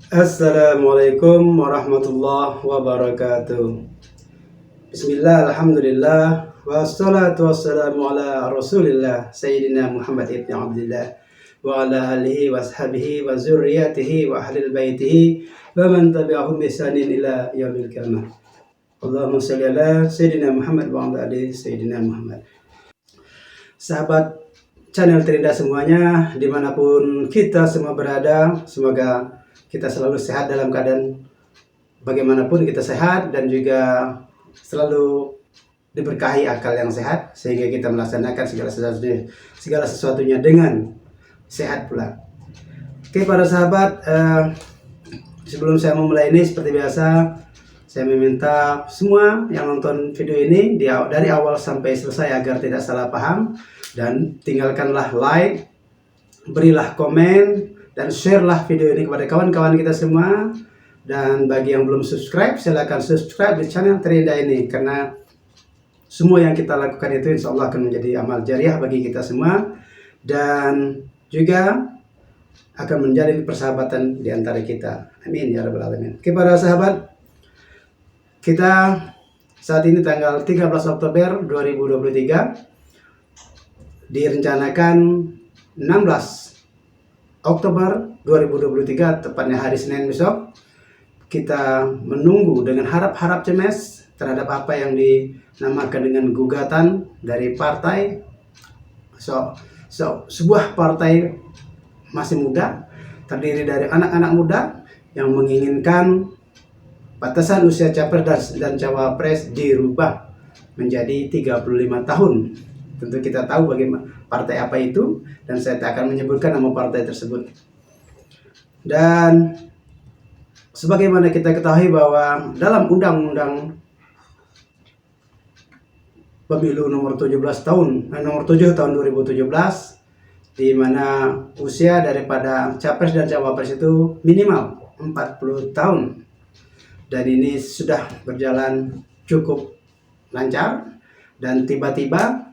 Assalamualaikum warahmatullahi wabarakatuh. Bismillah, alhamdulillah, wassalatu wassalamu ala rasulillah Sayyidina Muhammad ibn Abdullah wa ala alihi wa ashabihi wa zurriyatihi wa ahlil baitihi wa man tabi'ahum bisanin ila yaumil qiyamah. Allahumma salli ala Sayyidina Muhammad wa ala ali Sayyidina Muhammad. Sahabat channel Terindah semuanya, dimanapun kita semua berada, semoga kita selalu sehat dalam keadaan bagaimanapun kita sehat, dan juga selalu diberkahi akal yang sehat sehingga kita melaksanakan segala sesuatunya dengan sehat pula. Oke para sahabat, sebelum saya memulai ini, seperti biasa saya meminta semua yang nonton video ini dari awal sampai selesai agar tidak salah paham, dan tinggalkanlah like, berilah komen, dan share-lah video ini kepada kawan-kawan kita semua. Dan bagi yang belum subscribe, silahkan subscribe di channel Terindah ini, karena semua yang kita lakukan itu insya Allah akan menjadi amal jariah bagi kita semua, dan juga akan menjadi persahabatan di antara kita. Amin ya rabbal alamin. Oke para sahabat, kita saat ini tanggal 13 Oktober 2023, direncanakan 16 Oktober 2023, tepatnya hari Senin besok, kita menunggu dengan harap-harap cemas terhadap apa yang dinamakan dengan gugatan dari partai. Sebuah partai masih muda, terdiri dari anak-anak muda yang menginginkan batasan usia capres dan cawapres dirubah menjadi 35 tahun. Tentu kita tahu bagaimana partai apa itu, dan saya tak akan menyebutkan nama partai tersebut. Dan sebagaimana kita ketahui bahwa dalam Undang-Undang Pemilu nomor 7 tahun 2017, di mana usia daripada capres dan cawapres itu minimal 40 tahun. Dan ini sudah berjalan cukup lancar, dan tiba-tiba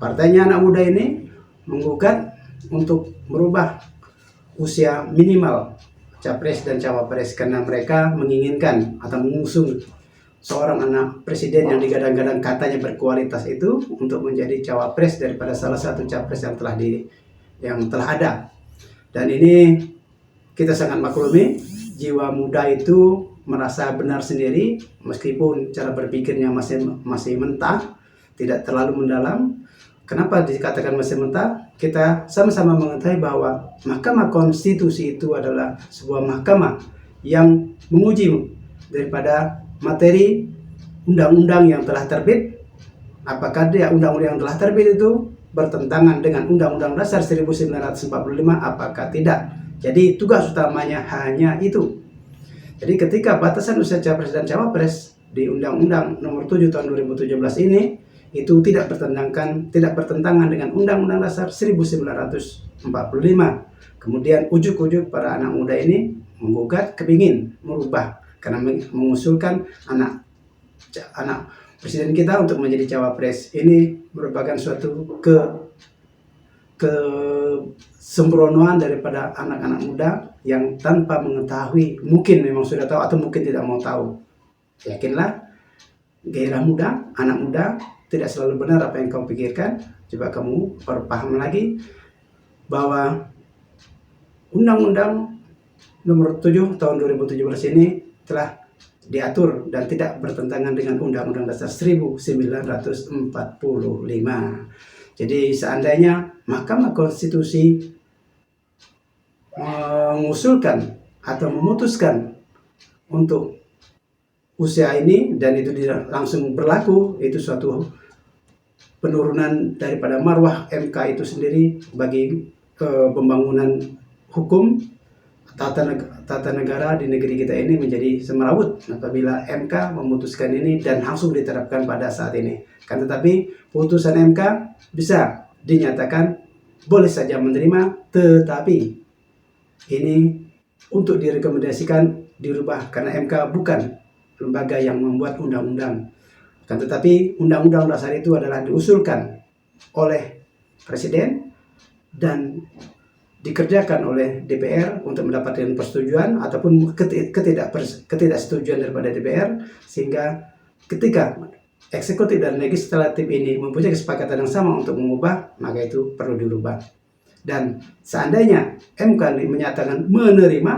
partainya anak muda ini menggugat untuk merubah usia minimal capres dan cawapres, karena mereka menginginkan atau mengusung seorang anak presiden yang digadang-gadang katanya berkualitas itu untuk menjadi cawapres daripada salah satu capres yang telah ada. Dan ini kita sangat maklumi, jiwa muda itu merasa benar sendiri, meskipun cara berpikirnya masih mentah, tidak terlalu mendalam. Kenapa dikatakan masih mentah? Kita sama-sama mengetahui bahwa Mahkamah Konstitusi itu adalah sebuah mahkamah yang menguji daripada materi undang-undang yang telah terbit. Apakah undang-undang yang telah terbit itu bertentangan dengan Undang-Undang Dasar 1945? Apakah tidak? Jadi tugas utamanya hanya itu. Jadi ketika batasan usia capres dan cawapres di Undang-Undang Nomor 7 Tahun 2017 ini itu tidak bertentangan dengan Undang-Undang Dasar 1945. Kemudian ujuk-ujuk para anak muda ini menggugat, kepingin merubah, karena mengusulkan anak presiden kita untuk menjadi cawapres. Ini merupakan suatu kesembronoan daripada anak-anak muda yang tanpa mengetahui, mungkin memang sudah tahu atau mungkin tidak mau tahu. Yakinlah, gairah muda, anak muda, tidak selalu benar apa yang kau pikirkan. Coba kamu perpaham lagi bahwa Undang-Undang Nomor 7 Tahun 2017 ini telah diatur dan tidak bertentangan dengan Undang-Undang Dasar 1945. Jadi seandainya Mahkamah Konstitusi mengusulkan atau memutuskan untuk usia ini dan itu langsung berlaku, itu suatu penurunan daripada marwah MK itu sendiri bagi pembangunan hukum tata negara di negeri kita ini menjadi semerawut apabila MK memutuskan ini dan langsung diterapkan pada saat ini. Kan tetapi putusan MK bisa dinyatakan boleh saja menerima, tetapi ini untuk direkomendasikan dirubah, karena MK bukan lembaga yang membuat undang-undang. Kan tetapi undang-undang dasar itu adalah diusulkan oleh presiden dan dikerjakan oleh DPR untuk mendapatkan persetujuan ataupun ketidaksetujuan daripada DPR, sehingga ketika eksekutif dan legislatif ini mempunyai kesepakatan yang sama untuk mengubah, maka itu perlu dirubah. Dan seandainya MK menyatakan menerima,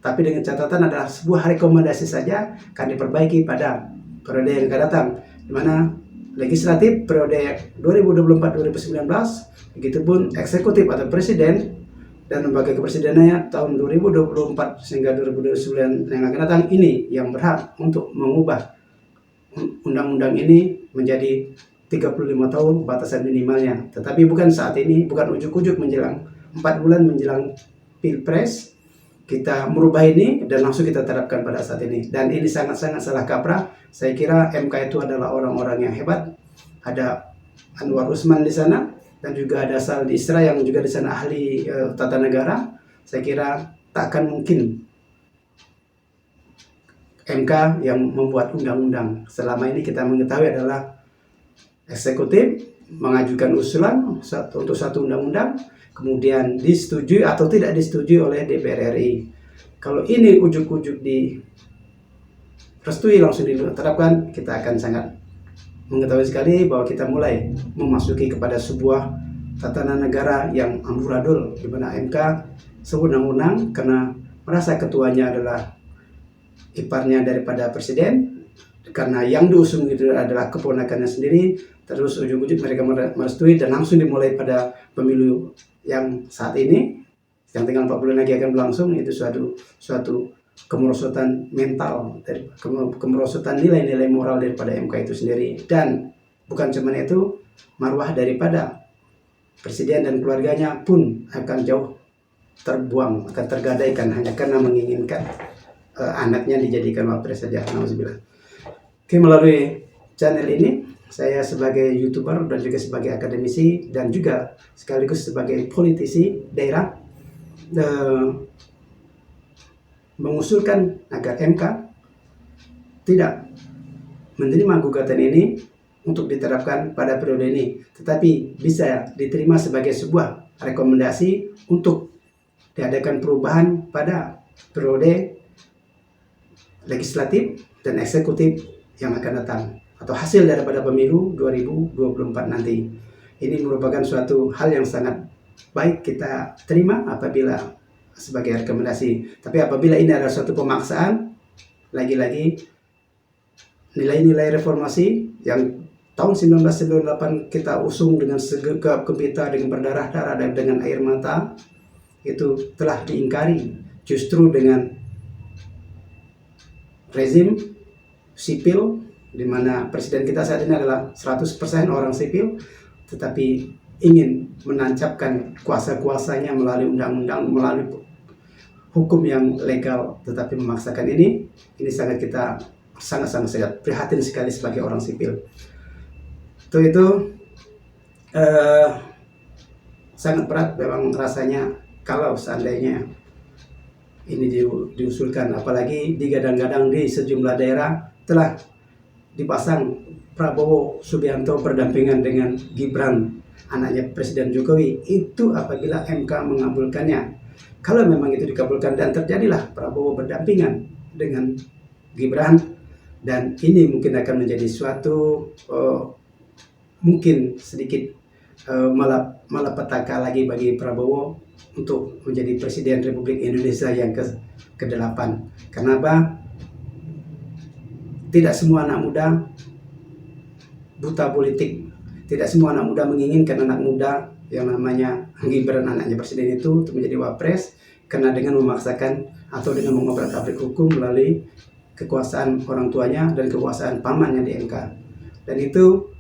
tapi dengan catatan adalah sebuah rekomendasi saja, akan diperbaiki pada periode yang akan datang, di mana legislatif periode 2024-2019, begitupun eksekutif atau presiden dan lembaga kepresidenannya tahun 2024 hingga 2029 yang akan datang, ini yang berhak untuk mengubah undang-undang ini menjadi 35 tahun batasan minimalnya. Tetapi bukan saat ini, bukan ujuk-ujuk menjelang 4 bulan menjelang Pilpres kita merubah ini dan langsung kita terapkan pada saat ini. Dan ini sangat-sangat salah kaprah. Saya kira MK itu adalah orang-orang yang hebat. Ada Anwar Usman di sana, dan juga ada Saldi Isra yang juga di sana ahli tata negara. Saya kira tak akan mungkin MK yang membuat undang-undang. Selama ini kita mengetahui adalah eksekutif mengajukan usulan untuk satu undang-undang, kemudian disetujui atau tidak disetujui oleh DPR RI. Kalau ini ujuk-ujuk direstui langsung diterapkan, kita akan sangat mengetahui sekali bahwa kita mulai memasuki kepada sebuah tatanan negara yang amburadul, di mana MK sewenang-wenang karena merasa ketuanya adalah iparnya daripada presiden, karena yang diusung itu adalah keponakannya sendiri, terus ujung-ujung mereka merestui dan langsung dimulai pada pemilu yang saat ini yang tinggal 4 bulan lagi akan berlangsung. Itu suatu kemerosotan mental, kemerosotan nilai-nilai moral daripada MK itu sendiri. Dan bukan cuma itu, marwah daripada presiden dan keluarganya pun akan jauh terbuang, akan tergadaikan hanya karena menginginkan anaknya dijadikan wapres saja. Nauzubillah. Oke, melalui channel ini saya sebagai YouTuber dan juga sebagai akademisi dan juga sekaligus sebagai politisi daerah mengusulkan agar MK tidak menerima gugatan ini untuk diterapkan pada periode ini, tetapi bisa diterima sebagai sebuah rekomendasi untuk diadakan perubahan pada periode legislatif dan eksekutif yang akan datang, atau hasil daripada pemilu 2024 nanti. Ini merupakan suatu hal yang sangat baik kita terima apabila sebagai rekomendasi. Tapi apabila ini adalah suatu pemaksaan, lagi-lagi nilai-nilai reformasi yang tahun 1998 kita usung dengan segegap gempita, dengan berdarah-darah dan dengan air mata, itu telah diingkari justru dengan rezim sipil, di mana presiden kita saat ini adalah 100% orang sipil, tetapi ingin menancapkan kuasa-kuasanya melalui undang-undang, melalui hukum yang legal, tetapi memaksakan ini sangat sangat prihatin sekali sebagai orang sipil. Itu sangat berat memang rasanya kalau seandainya ini diusulkan, apalagi digadang-gadang di sejumlah daerah telah dipasang Prabowo Subianto berdampingan dengan Gibran, anaknya Presiden Jokowi. Itu apabila MK mengabulkannya. Kalau memang itu dikabulkan dan terjadilah Prabowo berdampingan dengan Gibran, dan ini mungkin akan menjadi suatu mungkin sedikit malapetaka lagi bagi Prabowo untuk menjadi Presiden Republik Indonesia yang ke-8. Kenapa? Tidak semua anak muda buta politik. Tidak semua anak muda menginginkan anak muda yang namanya Gibran, anaknya presiden itu, untuk menjadi wapres, karena dengan memaksakan atau dengan mengobrak-abrik hukum melalui kekuasaan orang tuanya dan kekuasaan pamannya di MK. Dan itu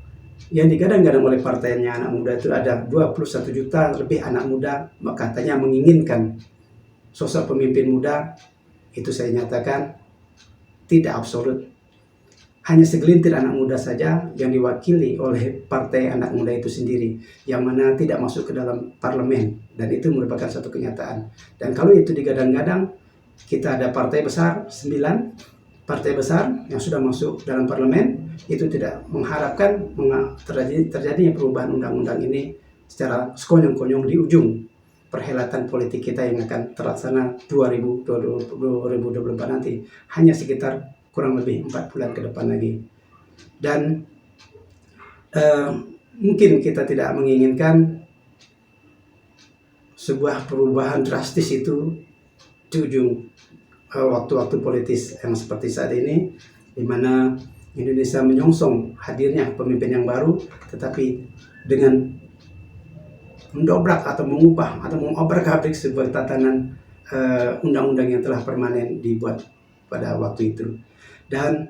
yang digadang-gadang oleh partainya anak muda itu ada 21 juta lebih anak muda, katanya menginginkan sosok pemimpin muda. Itu saya nyatakan tidak absolut. Hanya segelintir anak muda saja yang diwakili oleh partai anak muda itu sendiri, yang mana tidak masuk ke dalam parlemen, dan itu merupakan satu kenyataan. Dan kalau itu digadang-gadang, kita ada partai besar, 9 partai besar yang sudah masuk dalam parlemen, itu tidak mengharapkan terjadinya perubahan undang-undang ini secara sekonyong-konyong di ujung. perhelatan politik kita yang akan terlaksana 2024 nanti. Hanya sekitar kurang lebih 4 bulan ke depan lagi. Dan mungkin kita tidak menginginkan sebuah perubahan drastis itu di ujung waktu-waktu politis yang seperti saat ini, di mana Indonesia menyongsong hadirnya pemimpin yang baru, tetapi dengan mendobrak atau mengubah atau mengobrak-abrik sebuah tatanan undang-undang yang telah permanen dibuat pada waktu itu. Dan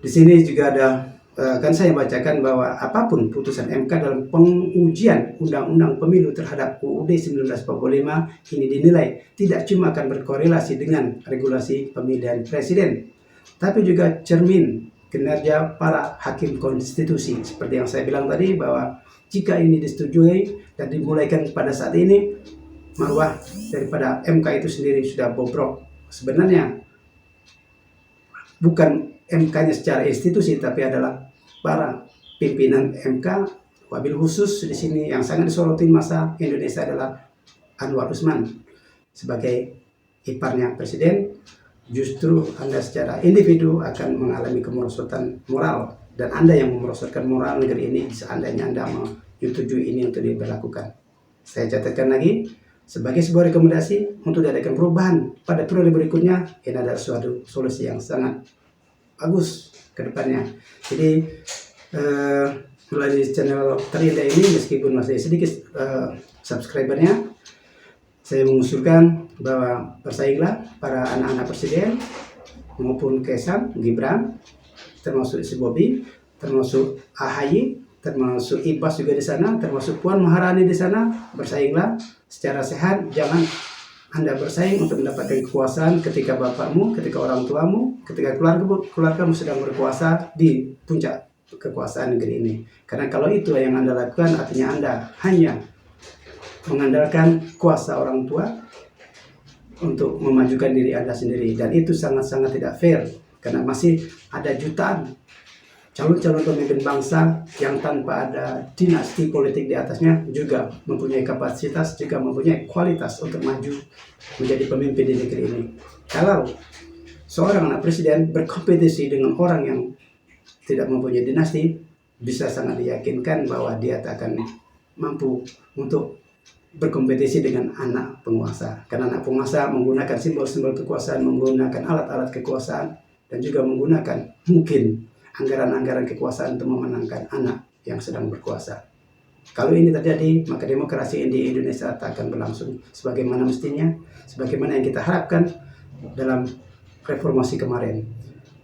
di sini juga ada kan saya bacakan bahwa apapun putusan MK dalam pengujian Undang-Undang Pemilu terhadap UUD 1945 ini dinilai tidak cuma akan berkorelasi dengan regulasi pemilihan presiden, tapi juga cermin kinerja para hakim konstitusi. Seperti yang saya bilang tadi, bahwa jika ini disetujui dan dimulaikan pada saat ini, marwah daripada MK itu sendiri sudah bobrok. Sebenarnya bukan MK-nya secara institusi, tapi adalah para pimpinan MK. Wabil khusus di sini yang sangat disoroti masa Indonesia adalah Anwar Usman sebagai iparnya presiden. Justru Anda secara individu akan mengalami kemerosotan moral, dan Anda yang memerosotkan moral negeri ini seandainya Anda menyetujui ini untuk diberlakukan. Saya catatkan lagi, sebagai sebuah rekomendasi untuk diadakan perubahan pada periode berikutnya, ini adalah suatu solusi yang sangat bagus ke depannya. Jadi melalui channel Terindah ini, meskipun masih sedikit subscribernya, saya mengusulkan bahwa bersainglah para anak-anak presiden maupun Kaisang, Gibran, termasuk si Bobi, termasuk AHY, termasuk Ibas juga di sana, termasuk Puan Maharani di sana. Bersainglah secara sehat, jangan Anda bersaing untuk mendapatkan kekuasaan ketika bapakmu, ketika orang tuamu, ketika keluargamu sedang berkuasa di puncak kekuasaan negeri ini. Karena kalau itu yang Anda lakukan, artinya Anda hanya mengandalkan kuasa orang tua untuk memajukan diri Anda sendiri, dan itu sangat-sangat tidak fair, karena masih ada jutaan calon-calon pemimpin bangsa yang tanpa ada dinasti politik di atasnya juga mempunyai kapasitas, juga mempunyai kualitas untuk maju menjadi pemimpin di negeri ini. Kalau seorang anak presiden berkompetisi dengan orang yang tidak mempunyai dinasti, bisa sangat diyakinkan bahwa dia tak akan mampu untuk berkompetisi dengan anak penguasa. Karena anak penguasa menggunakan simbol-simbol kekuasaan, menggunakan alat-alat kekuasaan, dan juga menggunakan mungkin anggaran-anggaran kekuasaan untuk memenangkan anak yang sedang berkuasa. Kalau ini terjadi, maka demokrasi di Indonesia tak akan berlangsung sebagaimana mestinya, sebagaimana yang kita harapkan dalam reformasi kemarin.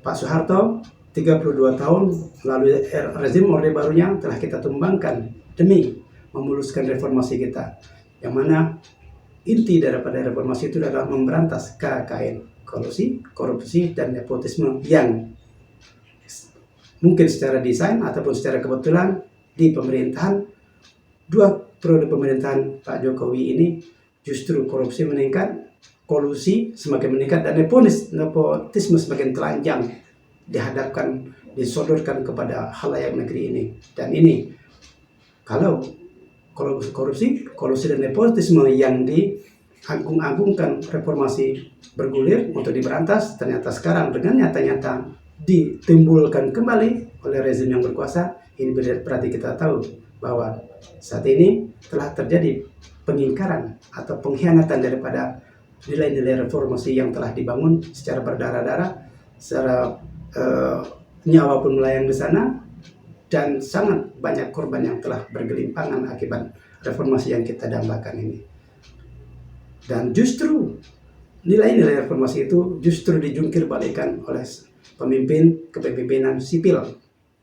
Pak Soeharto 32 tahun melalui rezim Orde Barunya telah kita tumbangkan demi memuluskan reformasi kita, yang mana inti daripada reformasi itu adalah memberantas KKN, korupsi, dan nepotisme yang mungkin secara desain ataupun secara kebetulan di pemerintahan, 2 periode pemerintahan Pak Jokowi ini justru korupsi meningkat, kolusi semakin meningkat, dan nepotisme semakin telanjang dihadapkan, disodorkan kepada khalayak negeri ini. Dan ini kalau korupsi, kolusi, dan nepotisme yang diagung-agungkan reformasi bergulir untuk diberantas, ternyata sekarang dengan nyata-nyata ditimbulkan kembali oleh rezim yang berkuasa. Ini berarti kita tahu bahwa saat ini telah terjadi pengingkaran atau pengkhianatan daripada nilai-nilai reformasi yang telah dibangun secara berdarah-darah, secara nyawa pun melayang di sana, dan sangat banyak korban yang telah bergelimpangan akibat reformasi yang kita dambakan ini. Dan justru nilai-nilai reformasi itu justru dijungkir balikan oleh kepemimpinan sipil.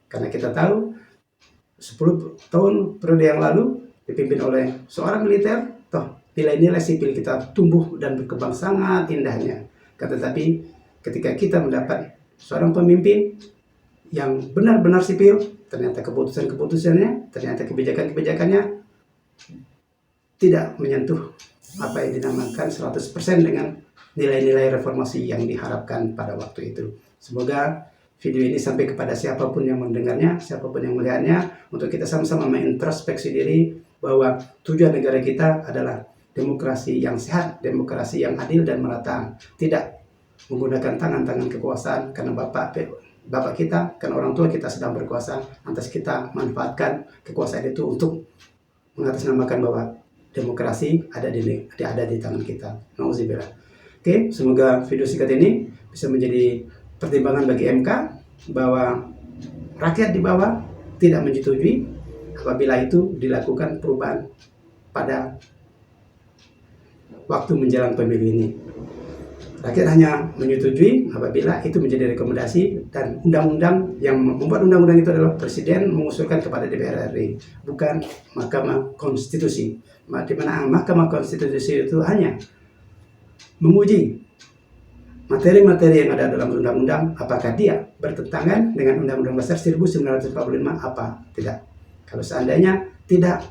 Karena kita tahu 10 tahun periode yang lalu dipimpin oleh seorang militer, toh nilai-nilai sipil kita tumbuh dan berkembang sangat indahnya. Tetapi ketika kita mendapat seorang pemimpin yang benar-benar sipil, ternyata keputusan-keputusannya, ternyata kebijakan-kebijakannya tidak menyentuh apa yang dinamakan 100% dengan nilai-nilai reformasi yang diharapkan pada waktu itu. Semoga video ini sampai kepada siapapun yang mendengarnya, siapapun yang melihatnya, untuk kita sama-sama mengintrospeksi diri bahwa tujuan negara kita adalah demokrasi yang sehat, demokrasi yang adil dan merata, tidak menggunakan tangan-tangan kekuasaan karena bapak kita, karena orang tua kita sedang berkuasa, lantas kita manfaatkan kekuasaan itu untuk mengatasnamakan bahwa demokrasi ada di tangan kita. Nauzubillah. Oke, semoga video singkat ini bisa menjadi pertimbangan bagi MK bahwa rakyat di bawah tidak menyetujui apabila itu dilakukan perubahan pada waktu menjelang pemilu ini. Rakyat hanya menyetujui apabila itu menjadi rekomendasi dan undang-undang yang membuat undang-undang itu adalah Presiden mengusulkan kepada DPR RI, bukan Mahkamah Konstitusi. Di mana Mahkamah Konstitusi itu hanya menguji materi-materi yang ada dalam undang-undang, apakah dia bertentangan dengan Undang-Undang Dasar 1945 apa tidak. Kalau seandainya tidak,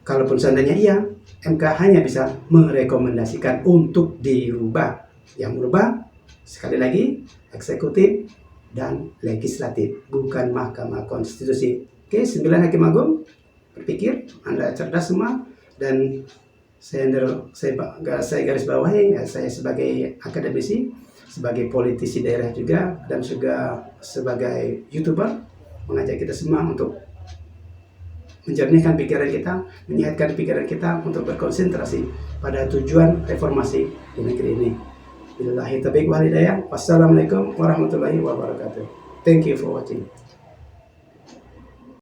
kalaupun seandainya iya, MK hanya bisa merekomendasikan untuk dirubah. Yang merubah, sekali lagi, eksekutif dan legislatif, bukan Mahkamah Konstitusi. Oke, 9 Hakim Agung berpikir, Anda cerdas semua, dan saya garis bawahi, saya sebagai akademisi, sebagai politisi daerah juga, dan juga sebagai YouTuber, mengajak kita semua untuk menjernihkan pikiran kita, menyehatkan pikiran kita untuk berkonsentrasi pada tujuan reformasi di negeri ini. Billahi taufiq wal hidayah. Wassalamualaikum warahmatullahi wabarakatuh. Thank you for watching.